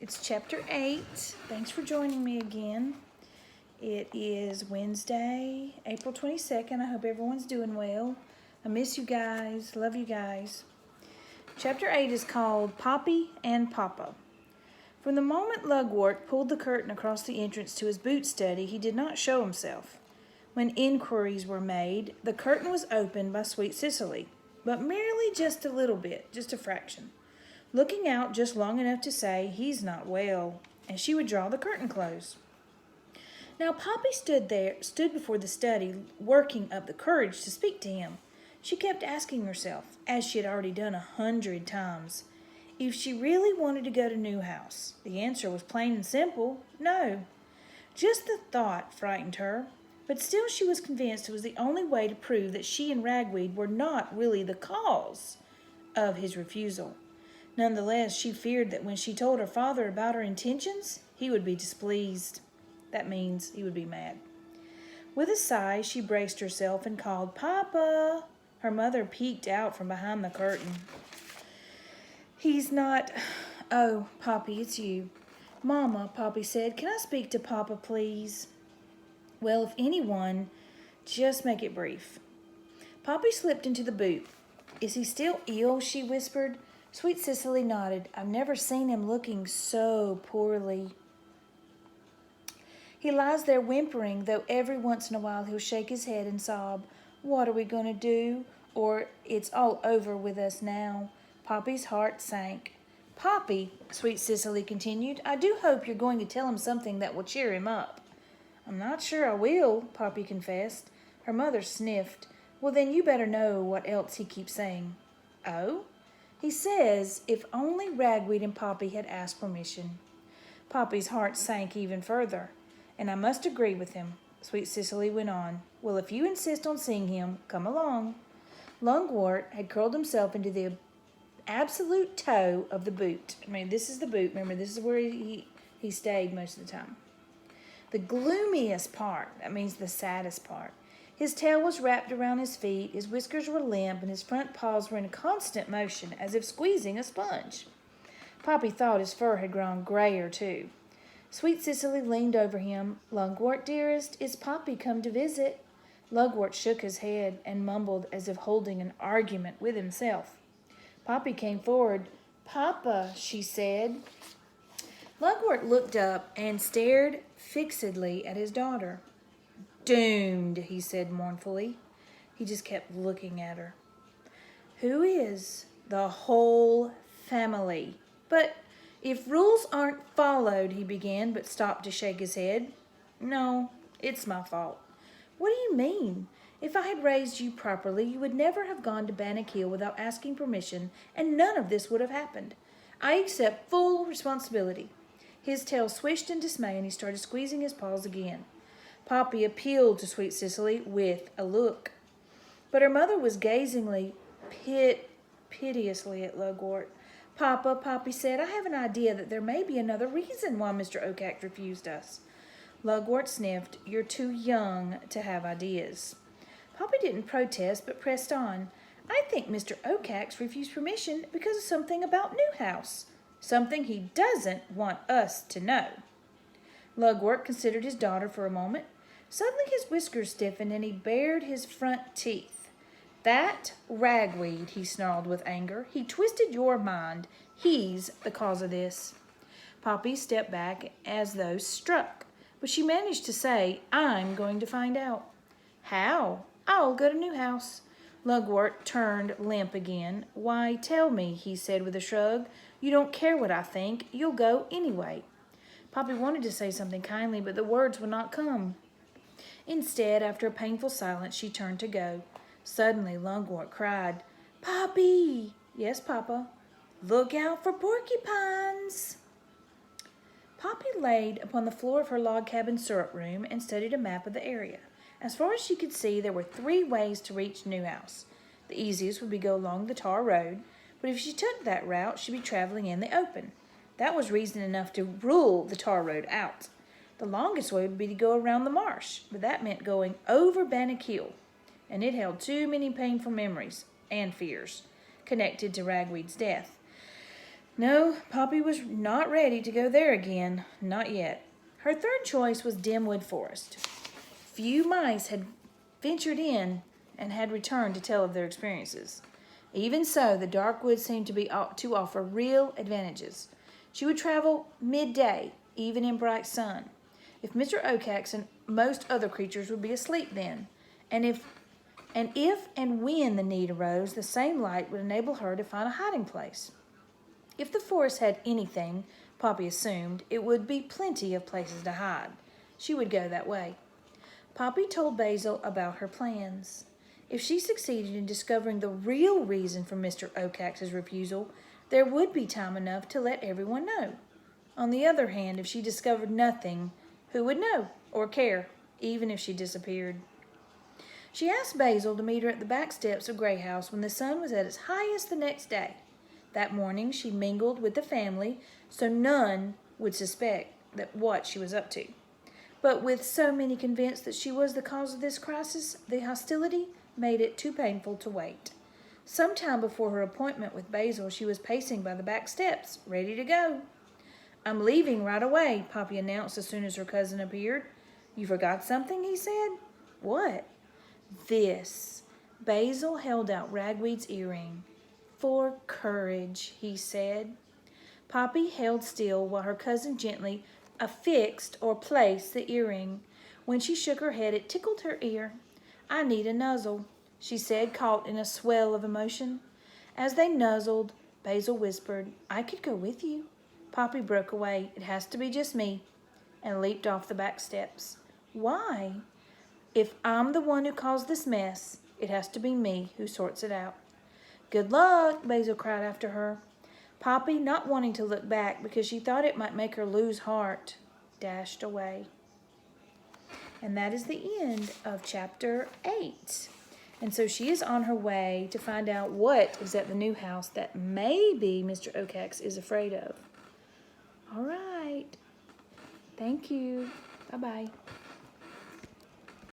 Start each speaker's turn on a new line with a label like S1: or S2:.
S1: It's chapter 8. Thanks for joining me again. It is Wednesday, April 22nd. I hope everyone's doing well. I miss you guys. Love you guys. Chapter 8 is called Poppy and Papa. From the moment Lugwort pulled the curtain across the entrance to his boot study, he did not show himself. When inquiries were made, the curtain was opened by Sweet Cicely, but merely just a little bit, just a fraction. Looking out just long enough to say, "He's not well," and she would draw the curtain close. Now Poppy stood before the study, working up the courage to speak to him. She kept asking herself, as she had already done 100 times, if she really wanted to go to Newhouse. The answer was plain and simple, no. Just the thought frightened her, but still she was convinced it was the only way to prove that she and Ragweed were not really the cause of his refusal. Nonetheless, she feared that when she told her father about her intentions, he would be displeased. That means he would be mad. With a sigh, she braced herself and called, "Papa!" Her mother peeked out from behind the curtain. "He's not... Oh, Poppy, it's you." "Mama," Poppy said, "can I speak to Papa, please?" "Well, if anyone, just make it brief." Poppy slipped into the boot. "Is he still ill?" she whispered. Sweet Cicely nodded. "I've never seen him looking so poorly. He lies there whimpering, though every once in a while he'll shake his head and sob, 'What are we going to do?' or 'It's all over with us now.'" Poppy's heart sank. "Poppy," Sweet Cicely continued, "I do hope you're going to tell him something that will cheer him up." "I'm not sure I will," Poppy confessed. Her mother sniffed. "Well, then you better know what else he keeps saying." "Oh?" "He says if only Ragweed and Poppy had asked permission." Poppy's heart sank even further. "And I must agree with him," Sweet Cicely went on. "Well, if you insist on seeing him, come along." Lugwort had curled himself into the absolute toe of the boot. This is the boot. Remember, this is where he stayed most of the time. The gloomiest part, that means the saddest part. His tail was wrapped around his feet, his whiskers were limp, and his front paws were in constant motion, as if squeezing a sponge. Poppy thought his fur had grown grayer, too. Sweet Cicely leaned over him. "Lugwort, dearest, is Poppy come to visit?" Lugwort shook his head and mumbled as if holding an argument with himself. Poppy came forward. "Papa," she said. Lugwort looked up and stared fixedly at his daughter. "Doomed," he said mournfully. He just kept looking at her. "Who is?" "The whole family." "But if rules aren't followed," he began, but stopped to shake his head. "No, it's my fault." "What do you mean? If I had raised you properly, you would never have gone to Bannock Hill without asking permission, and none of this would have happened. I accept full responsibility." His tail swished in dismay, and he started squeezing his paws again. Poppy appealed to Sweet Cicely with a look. But her mother was gazing piteously at Lugwort. "Papa," Poppy said, "I have an idea that there may be another reason why Mr. Oakax refused us." Lugwort sniffed. "You're too young to have ideas." Poppy didn't protest, but pressed on. "I think Mr. Oakax refused permission because of something about Newhouse. Something he doesn't want us to know." Lugwort considered his daughter for a moment. Suddenly his whiskers stiffened and he bared his front teeth. "That Ragweed," he snarled with anger. "He twisted your mind. He's the cause of this." Poppy stepped back as though struck, but she managed to say, "I'm going to find out." "How?" "I'll go to Newhouse." Lugwort turned limp again. "Why, tell me," he said with a shrug. "You don't care what I think. You'll go anyway." Poppy wanted to say something kindly, but the words would not come. Instead, after a painful silence, she turned to go. Suddenly, Lugwort cried, "Poppy!" "Yes, Papa." "Look out for porcupines." Poppy laid upon the floor of her log cabin syrup room and studied a map of the area. As far as she could see, there were 3 ways to reach Newhouse. The easiest would be to go along the tar road, but if she took that route, she'd be traveling in the open. That was reason enough to rule the tar road out. The longest way would be to go around the marsh, but that meant going over Bannock Hill, and it held too many painful memories and fears connected to Ragweed's death. No, Poppy was not ready to go there again. Not yet. Her third choice was Dimwood Forest. Few mice had ventured in and had returned to tell of their experiences. Even so, the dark woods seemed to offer real advantages. She would travel midday, even in bright sun. If Mr. Oacax and most other creatures would be asleep then, and if and when the need arose, the same light would enable her to find a hiding place. If the forest had anything, Poppy assumed, it would be plenty of places to hide. She would go that way. Poppy told Basil about her plans. If she succeeded in discovering the real reason for Mr. Oacax's refusal, there would be time enough to let everyone know. On the other hand, if she discovered nothing, who would know or care, even if she disappeared? She asked Basil to meet her at the back steps of Grey House when the sun was at its highest the next day. That morning she mingled with the family so none would suspect what she was up to. But with so many convinced that she was the cause of this crisis, the hostility made it too painful to wait. Some time before her appointment with Basil, she was pacing by the back steps, ready to go. "I'm leaving right away," Poppy announced as soon as her cousin appeared. "You forgot something?" he said. "What?" "This." Basil held out Ragweed's earring. "For courage," he said. Poppy held still while her cousin gently affixed or placed the earring. When she shook her head, it tickled her ear. "I need a nuzzle," she said, caught in a swell of emotion. As they nuzzled, Basil whispered, "I could go with you." Poppy broke away. "It has to be just me," and leaped off the back steps. "Why?" "If I'm the one who caused this mess, it has to be me who sorts it out." "Good luck," Basil cried after her. Poppy, not wanting to look back because she thought it might make her lose heart, dashed away. And that is the end of chapter 8. And so she is on her way to find out what is at the new house that maybe Mr. Oacax is afraid of. All right. Thank you. Bye-bye.